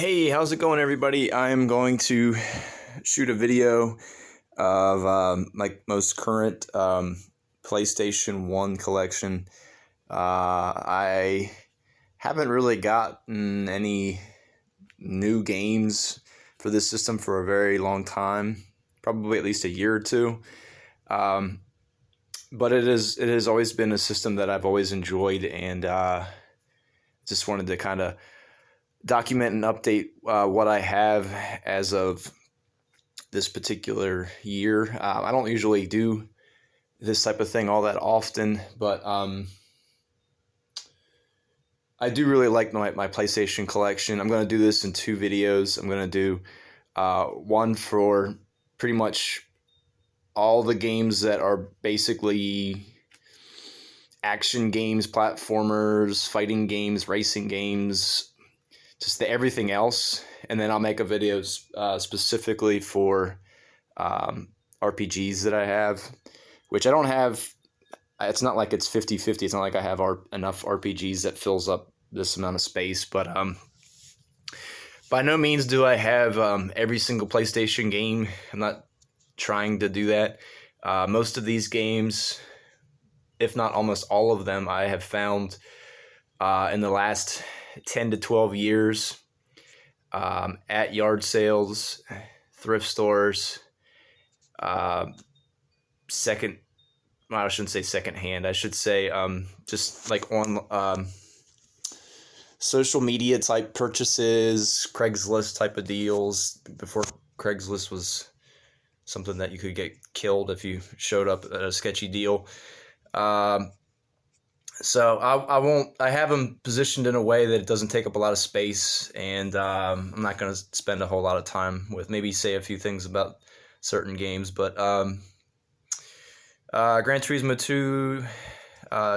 Hey, how's it going, everybody? I am going to shoot a video of my most current PlayStation 1 collection. I haven't really gotten any new games for this system for a very long time, probably at least a year or two. But it has always been a system that I've always enjoyed, and just wanted to kind of document and update what I have as of this particular year. I don't usually do this type of thing all that often, but I do really like my PlayStation collection. I'm going to do this in two videos. I'm going to do one for pretty much all the games that are basically action games, platformers, fighting games, racing games, just everything else. And then I'll make a video specifically for RPGs that I have, which I don't have. It's not like it's 50-50. It's not like I have enough RPGs that fills up this amount of space. But by no means do I have every single PlayStation game. I'm not trying to do that. Most of these games, if not almost all of them, I have found in the last 10 to 12 years at yard sales, thrift stores, I shouldn't say secondhand. I should say just like on social media type purchases, Craigslist type of deals. Before Craigslist was something that you could get killed if you showed up at a sketchy deal. So I have them positioned in a way that it doesn't take up a lot of space, and I'm not going to spend a whole lot of time with, maybe say a few things about certain games, but Gran Turismo 2,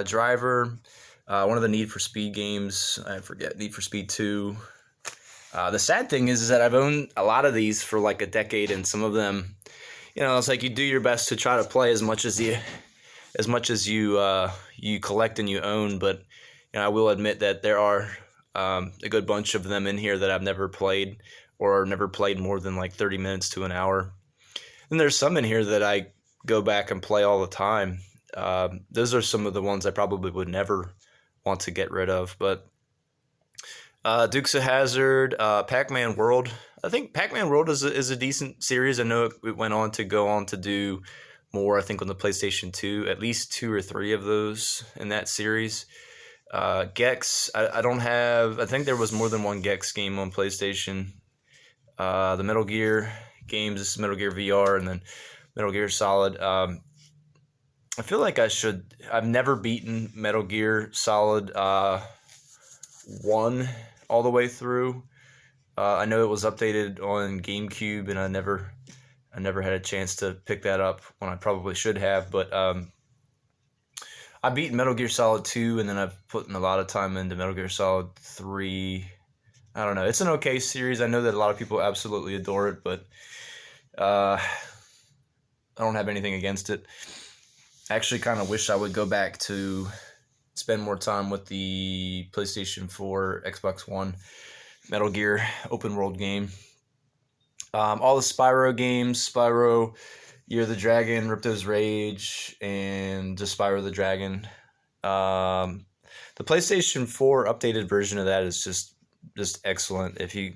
Driver, one of the Need for Speed games, I forget, Need for Speed 2. The sad thing is that I've owned a lot of these for like a decade, and some of them, it's like you do your best to try to play as much as you collect and you own, but I will admit that there are a good bunch of them in here that I've never played, or never played more than like 30 minutes to an hour. And there's some in here that I go back and play all the time. Those are some of the ones I probably would never want to get rid of. But Dukes of Hazzard, Pac-Man World. I think Pac-Man World is a decent series. I know it went on to go on to do more, I think, on the PlayStation 2, at least 2 or 3 of those in that series. Gex, I don't have, I think there was more than one Gex game on PlayStation. The Metal Gear games, Metal Gear VR, and then Metal Gear Solid. I feel like I've never beaten Metal Gear Solid 1 all the way through. I know it was updated on GameCube, and I never had a chance to pick that up when I probably should have, but I beat Metal Gear Solid 2, and then I've put in a lot of time into Metal Gear Solid 3. I don't know. It's an okay series. I know that a lot of people absolutely adore it, but I don't have anything against it. I actually kind of wish I would go back to spend more time with the PlayStation 4, Xbox One, Metal Gear open world game. All the Spyro games, Spyro, Year of the Dragon, Ripto's Rage, and just Spyro the Dragon. The PlayStation 4 updated version of that is just excellent. If you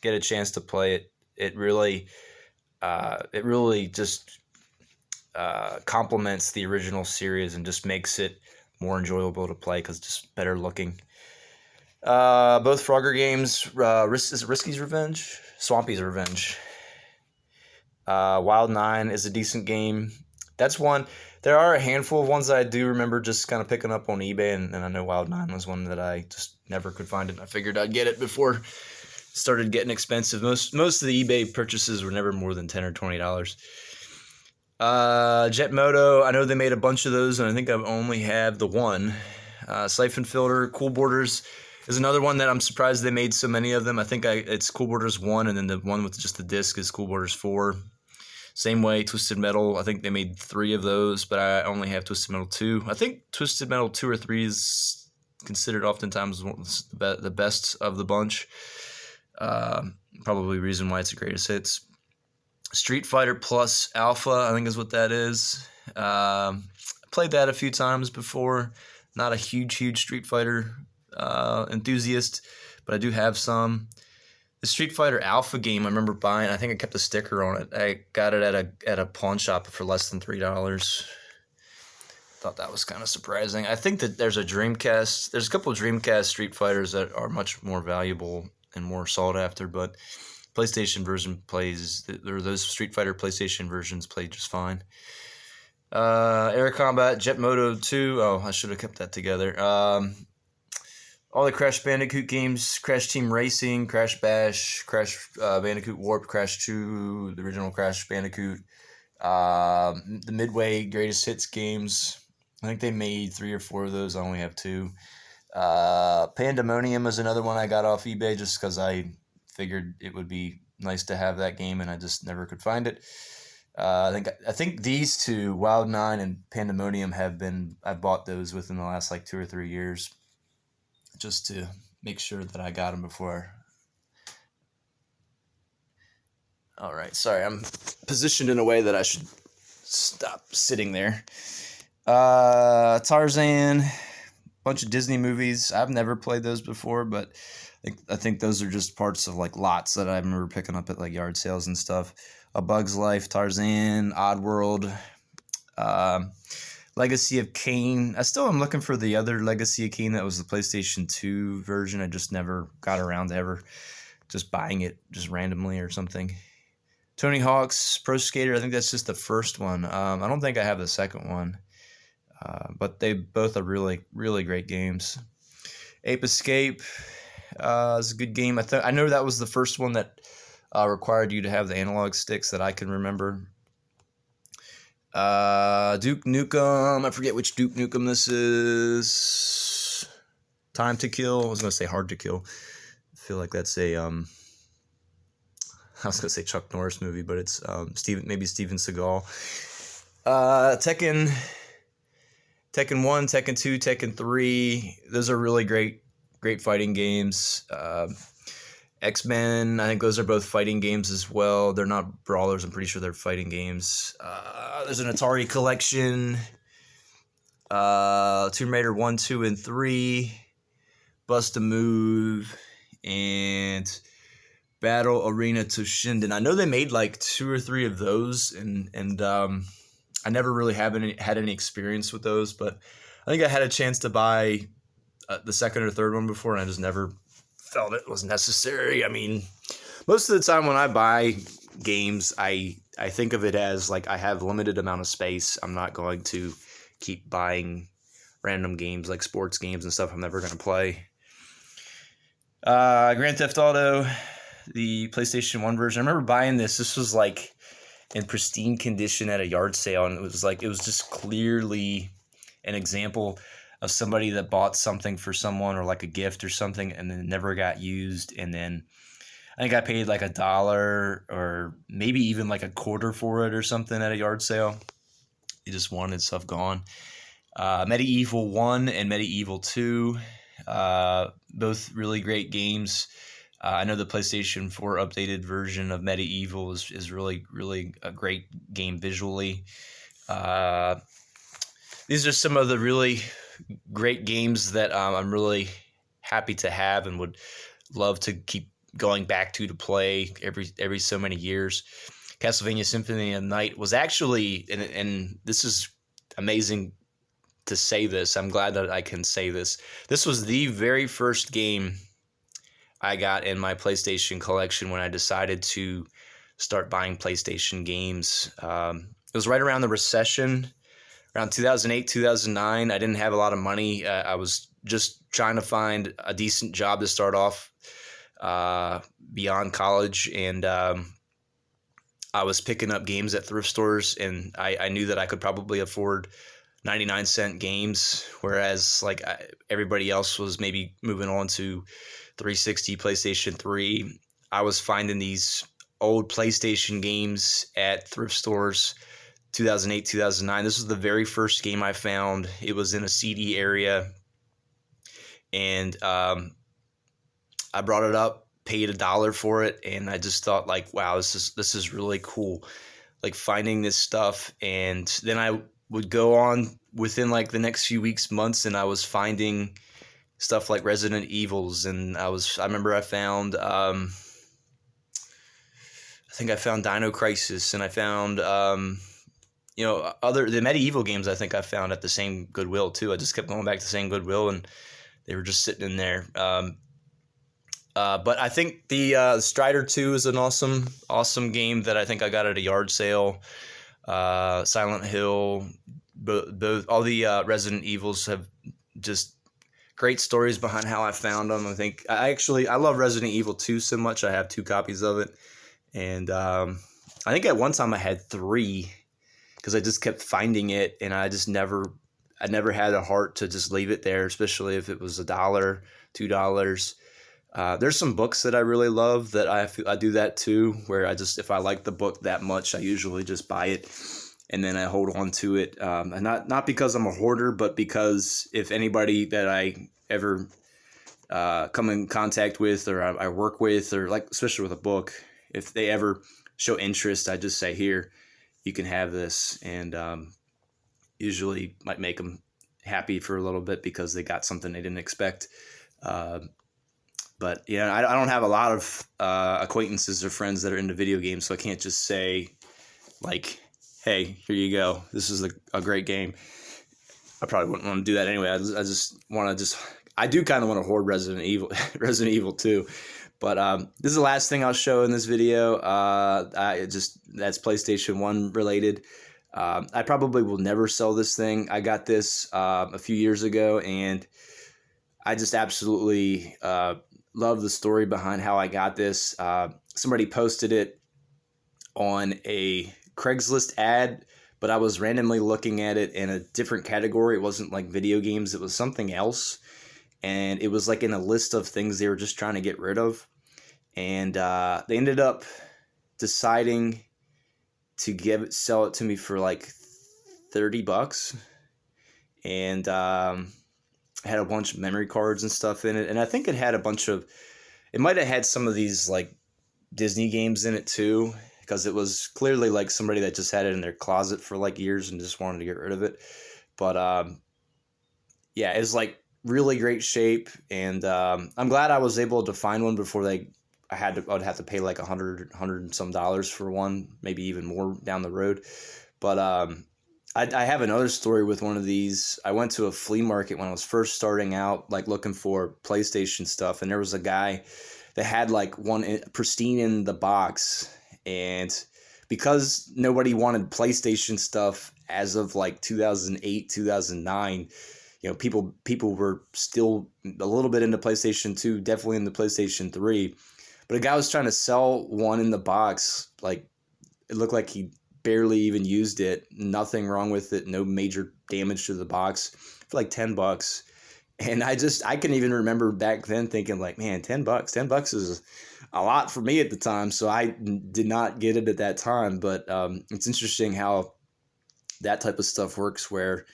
get a chance to play it, it really just complements the original series and just makes it more enjoyable to play because it's just better looking. Both Frogger games, is it Risky's Revenge? Swampy's Revenge. Wild 9 is a decent game. That's one. There are a handful of ones that I do remember just kind of picking up on eBay, and I know Wild 9 was one that I just never could find it. I figured I'd get it before it started getting expensive. Most of the eBay purchases were never more than $10 or $20. Jet Moto, I know they made a bunch of those, and I think I only have the one. Siphon Filter, Cool Borders is another one that I'm surprised they made so many of them. I think it's Cool Borders 1, and then the one with just the disc is Cool Borders 4. Same way, Twisted Metal, I think they made 3 of those, but I only have Twisted Metal 2. I think Twisted Metal 2 or 3 is considered oftentimes the best of the bunch. Probably reason why it's the greatest hits. Street Fighter Plus Alpha, I think is what that is. Played that a few times before. Not a huge Street Fighter enthusiast, but I do have some. The Street Fighter Alpha game I remember buying. I think I kept a sticker on it. I got it at a pawn shop for less than $3. Thought that was kind of surprising. I think that there's a Dreamcast. There's a couple of Dreamcast Street Fighters that are much more valuable and more sought after, but PlayStation version plays, or those Street Fighter PlayStation versions play just fine. Air Combat, Jet Moto 2. Oh, I should have kept that together. All the Crash Bandicoot games, Crash Team Racing, Crash Bash, Crash Bandicoot Warped, Crash 2, the original Crash Bandicoot, the Midway Greatest Hits games. I think they made 3 or 4 of those. I only have 2. Pandemonium is another one I got off eBay just because I figured it would be nice to have that game, and I just never could find it. I think these two, Wild 9 and Pandemonium, I bought those within the last like 2 or 3 years, just to make sure that I got them before. All right, sorry, I'm positioned in a way that I should stop sitting there. Tarzan, bunch of Disney movies. I've never played those before, but I think those are just parts of like lots that I remember picking up at like yard sales and stuff. A Bug's Life, Tarzan, Oddworld, Legacy of Kain. I still am looking for the other Legacy of Kain that was the PlayStation 2 version. I just never got around to ever just buying it just randomly or something. Tony Hawk's Pro Skater, I think that's just the first one. I don't think I have the second one. But they both are really, really great games. Ape Escape is a good game. I know that was the first one that required you to have the analog sticks that I can remember. Duke Nukem. I forget which Duke Nukem this is. Time to Kill. I was going to say Hard to Kill. I feel like that's a... I was going to say Chuck Norris movie, but it's maybe Steven Seagal. Tekken 1, Tekken 2, Tekken 3. Those are really great fighting games. X-Men, I think those are both fighting games as well. They're not brawlers. I'm pretty sure they're fighting games. There's an Atari collection. Tomb Raider 1, 2, and 3. Bust a Move. And Battle Arena Toshinden. I know they made like 2 or 3 of those, and I never really had any experience with those, but I think I had a chance to buy the second or third one before, and I just never felt it was necessary. I mean, most of the time when I buy games, I think of it as like I have limited amount of space. I'm not going to keep buying random games like sports games and stuff I'm never going to play. Grand Theft Auto, the PlayStation 1 version. I remember buying this. This was like in pristine condition at a yard sale, and it was just clearly an example of somebody that bought something for someone or like a gift or something and then never got used, and then I think I paid like $1 or maybe even like a quarter for it or something at a yard sale. They just wanted stuff gone. Medieval 1 and Medieval 2, both really great games. I know the PlayStation 4 updated version of Medieval is really, really a great game visually. These are some of the really great games that I'm really happy to have and would love to keep going back to play every so many years. Castlevania Symphony of the Night was actually, and this is amazing to say this. I'm glad that I can say this. This was the very first game I got in my PlayStation collection when I decided to start buying PlayStation games. It was right around the recession, around 2008, 2009. I didn't have a lot of money. I was just trying to find a decent job to start off beyond college, and I was picking up games at thrift stores, and I knew that I could probably afford 99-cent games, whereas like everybody else was maybe moving on to 360, PlayStation 3. I was finding these old PlayStation games at thrift stores, 2008, 2009. This was the very first game I found. It was in a CD area, and I brought it up, paid $1 for it, and I just thought like, wow, this is really cool. Like finding this stuff, and then I would go on within like the next few weeks, months, and I was finding stuff like Resident Evils, and I remember I found I think I found Dino Crisis, and I found the medieval games. I think I found at the same Goodwill too. I just kept going back to the same Goodwill, and they were just sitting in there. But I think the Strider 2 is an awesome game that I think I got at a yard sale. Silent Hill, both all the Resident Evils have just great stories behind how I found them. I think I love Resident Evil 2 so much. I have 2 copies of it, and I think at one time I had 3 because I just kept finding it, and I never had a heart to just leave it there, especially if it was $1, $2. There's some books that I really love that I do that too, where if I like the book that much, I usually just buy it and then I hold on to it. And not because I'm a hoarder, but because if anybody that I ever come in contact with, or I work with, or like especially with a book, if they ever show interest, I just say, here, you can have this, and usually might make them happy for a little bit because they got something they didn't expect. But yeah, I don't have a lot of acquaintances or friends that are into video games, so I can't just say like, hey, here you go, this is a great game. I probably wouldn't want to do that anyway. I do kind of want to hoard Resident Evil 2. But this is the last thing I'll show in this video. That's PlayStation 1 related. I probably will never sell this thing. I got this a few years ago, and I just absolutely love the story behind how I got this. Somebody posted it on a Craigslist ad, but I was randomly looking at it in a different category. It wasn't like video games. It was something else. And it was like in a list of things they were just trying to get rid of. And they ended up deciding to sell it to me for like $30. And it had a bunch of memory cards and stuff in it. And I think it had it might have had some of these like Disney games in it too, because it was clearly like somebody that just had it in their closet for like years and just wanted to get rid of it. But yeah, it was like really great shape, and I'm glad I was able to find one before I would have to pay like $100 and some for one, maybe even more down the road. But I have another story with one of these. I went to a flea market when I was first starting out, like looking for PlayStation stuff, and there was a guy that had like one pristine in the box, and because nobody wanted PlayStation stuff as of like 2008, 2009, people were still a little bit into PlayStation 2, definitely into PlayStation 3. But a guy was trying to sell one in the box. Like, it looked like he barely even used it. Nothing wrong with it. No major damage to the box for like $10. And I can even remember back then thinking like, man, $10, $10 is a lot for me at the time. So I did not get it at that time. But it's interesting how that type of stuff works, where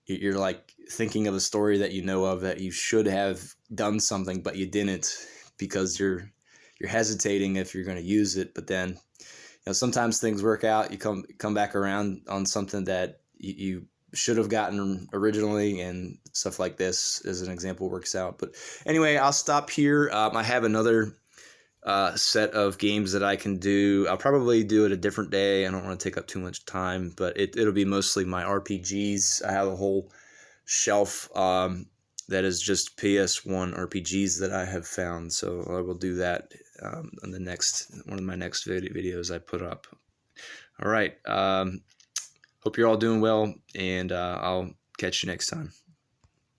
you're like thinking of a story that you know of that you should have done something, but you didn't because you're hesitating if you're going to use it. But then, sometimes things work out. You come back around on something that you should have gotten originally, and stuff like this, as an example, works out. But anyway, I'll stop here. I have another set of games that I can do. I'll probably do it a different day. I don't want to take up too much time, but it'll be mostly my RPGs. I have a whole shelf that is just PS1 RPGs that I have found. So I will do that on one of my next videos I put up. All right. Hope you're all doing well, and I'll catch you next time.